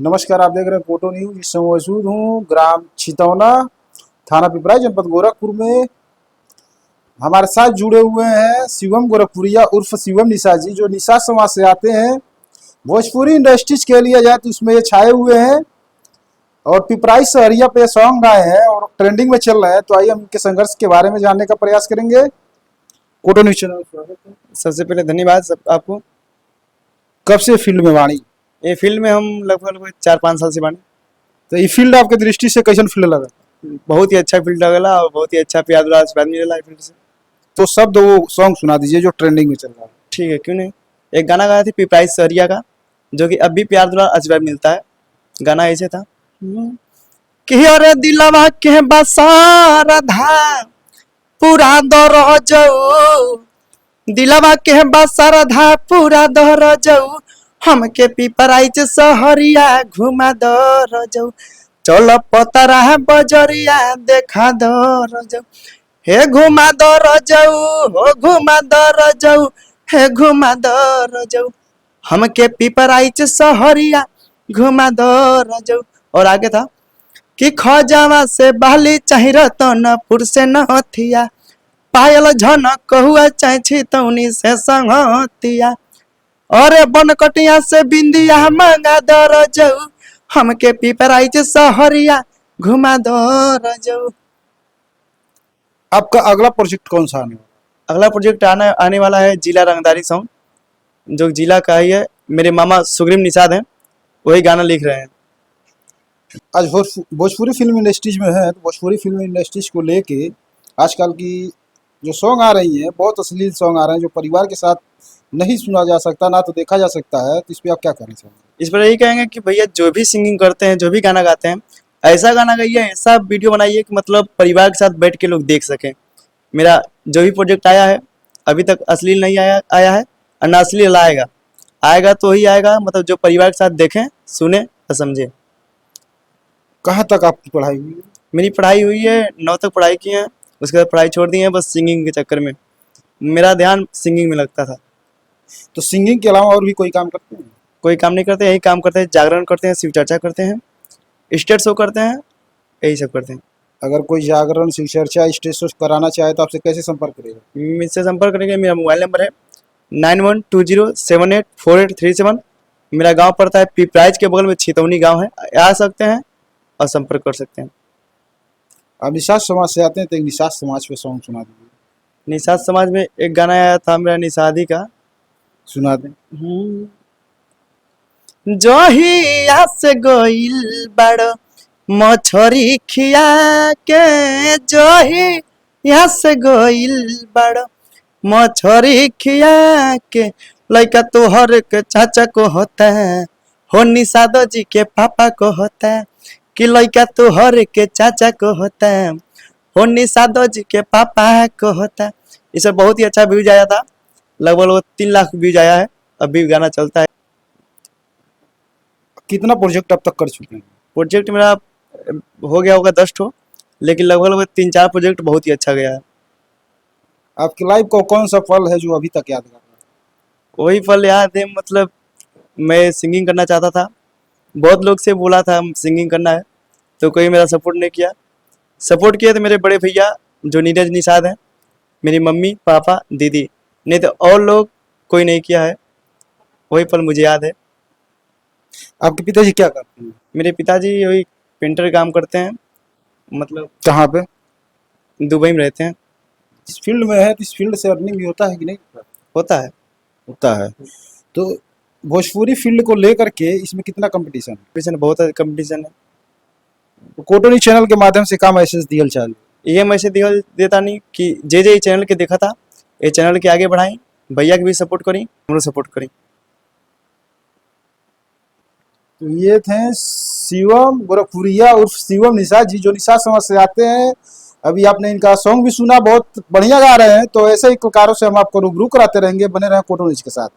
नमस्कार, आप देख रहे हैं कोटो न्यूज। इस समय मौजूद हूँ ग्राम छितौना, थाना पिपराई, जनपद गोरखपुर में। हमारे साथ जुड़े हुए हैं शिवम गोरखपुरिया उर्फ शिवम निशा जी, जो निशा समाज से आते हैं। भोजपुरी इंडस्ट्रीज के लिए जाए तो उसमें ये छाए हुए हैं और पिपराई शहरिया पे सॉन्ग गाए हैं और ट्रेंडिंग में चल रहे हैं। तो आइए हम इनके संघर्ष के बारे में जानने का प्रयास करेंगे। कोटो न्यूज चैनल स्वागत है। सबसे पहले धन्यवाद आपको। कब से फील्ड में वाणी? ये फील्ड में हम लगभग 4-5 साल से बानी। तो ये फील्ड आपके दृष्टि से कैसन फील्ड लगा? बहुत ही अच्छा फील्ड लगला और बहुत ही अच्छा प्यार दुलार आशीर्वाद मिलेला फील्ड से। तो शब्द वो सॉन्ग सुना दीजिए जो ट्रेंडिंग में चल रहा है। ठीक है, क्यों नहीं। एक गाना गाया था पिपराई शहरिया का, जो कि अब भी प्यार दुलार आशीर्वाद मिलता है। गाना ऐसे था कि अरे दिलवा के बसार धा पूरा दर जाऊ, दिलवा के बसार धा पूरा दर जाऊ, हमके पिपराइच सहरिया घुमा दर जाऊ, चल पतरा बजरिया देखा दर जाऊ, हे घुमा दर जाऊ, हो घुमा दर जाऊ, हे घुमा दर जाऊ, हमके पिपराइच सहरिया घुमा दर जाऊ। और आगे था कि खजावा से बाली चाही रतनपुर से नथिया, पायल झनक कहुआ चाहे छितौनी से संगतिया, अरे बनकटिया से बिंदिया मंगा दर जाऊ, हमके पिपराइच सहरिया घुमा दर जाऊ। आपका अगला प्रोजेक्ट कौन सा आने वाला? अगला प्रोजेक्ट आने वाला है जिला रंगदारी सॉन्ग, जो जिला का ही है। मेरे मामा सुग्रीम निषाद हैं, वही गाना लिख रहे हैं। आज भोजपुरी फिल्म इंडस्ट्रीज में है, तो भोजपुरी फिल्म इंडस्ट्रीज को लेके आजकल की जो सॉन्ग आ रही हैं, बहुत अश्लील सॉन्ग आ रहे हैं, जो परिवार के साथ नहीं सुना जा सकता, ना तो देखा जा सकता है। तो इस पर आप क्या कहना चाहेंगे? इस पर यही कहेंगे कि भैया जो भी सिंगिंग करते हैं, जो भी गाना गाते हैं, ऐसा गाना गाइए, ऐसा वीडियो बनाइए कि मतलब परिवार के साथ बैठ के लोग देख सकें। मेरा जो भी प्रोजेक्ट आया है अभी तक अश्लील नहीं आया है और ना अश्लील आएगा। आएगा तो ही आएगा मतलब जो परिवार के साथ देखें, सुने और समझे। कहाँ तक आपकी पढ़ाई हुई है? मेरी पढ़ाई हुई है, 9 तक पढ़ाई की है, उसके बाद पढ़ाई छोड़ दी है बस सिंगिंग के चक्कर में। मेरा ध्यान सिंगिंग में लगता था। तो सिंगिंग के अलावा और भी कोई काम करते हैं? कोई काम नहीं करते, यही काम करते हैं। जागरण करते हैं, शिव चर्चा करते हैं, स्टेज शो करते हैं, यही सब करते हैं। अगर कोई जागरण, शिव चर्चा, स्टेज शो कराना चाहे तो आपसे कैसे संपर्क करेगा? मुझसे संपर्क करेंगे। मेरा मोबाइल नंबर है 9120784837। मेरा गांव पड़ता है पिपराइच के बगल में छितौनी गांव है। आ सकते हैं और संपर्क कर सकते हैं। आप निषाद समाज से आते हैं तो एक निषाद समाज पे सॉन्ग सुना दीजिए। निषाद समाज में एक गाना आया था मेरा निषादी का, सुना दें। जहिया से गइल बड़ मछरी खिया के, जहिया से गइल बड़ मछरी खिया के, लइका तोहर के चाचा को होता है, हो निषाद जी के पापा को होता है, कि लइका तोहर के चाचा को होता है, हो निषाद जी के पापा को होता है। इसे बहुत ही अच्छा व्यूज आया था, लगभग 3 लाख व्यूज आया है। अभी गाना चलता है। कितना प्रोजेक्ट अब तक कर चुके हैं? प्रोजेक्ट मेरा हो गया होगा 10 ठो, लेकिन लगभग 3-4 प्रोजेक्ट बहुत ही अच्छा गया है। आपकी लाइफ को कौन सा पल है जो अभी तक याद कर रहे हैं? वही पल याद है, मतलब मैं सिंगिंग करना चाहता था, बहुत लोग से बोला था हम सिंगिंग करना है, तो कोई मेरा सपोर्ट नहीं किया। सपोर्ट किए थे मेरे बड़े भैया जो नीरज निषाद हैं, मेरी मम्मी पापा दीदी, नहीं तो और लोग कोई नहीं किया है। वही पल मुझे याद है। आपके पिताजी क्या करते हैं? मेरे पिताजी वही पेंटर काम करते हैं, मतलब कहाँ पे? दुबई में रहते हैं। इस फील्ड में है तो इस फील्ड से अर्निंग भी होता है कि नहीं? होता है। होता है। तो भोजपुरी फील्ड को लेकर के इसमें कितना कंपटीशन है? कंपटीशन बहुत है, कंपटीशन है। तो कोटो न्यूज चैनल के माध्यम से का मैसेज दिया चाहे? ये मैसेज देता नहीं कि जे चैनल के देखा था, ये चैनल के आगे बढ़ाई, भैया की भी सपोर्ट करी, हम लोग सपोर्ट करी। तो ये थे शिवम गोरखपुरिया उर्फ शिवम निषाद जी, जो निषाद समाज से आते हैं। अभी आपने इनका सॉन्ग भी सुना, बहुत बढ़िया गा रहे हैं। तो ऐसे ही कलाकारों से हम आपको रूबरू कराते रहेंगे। बने रहें कोटो न्यूज के साथ।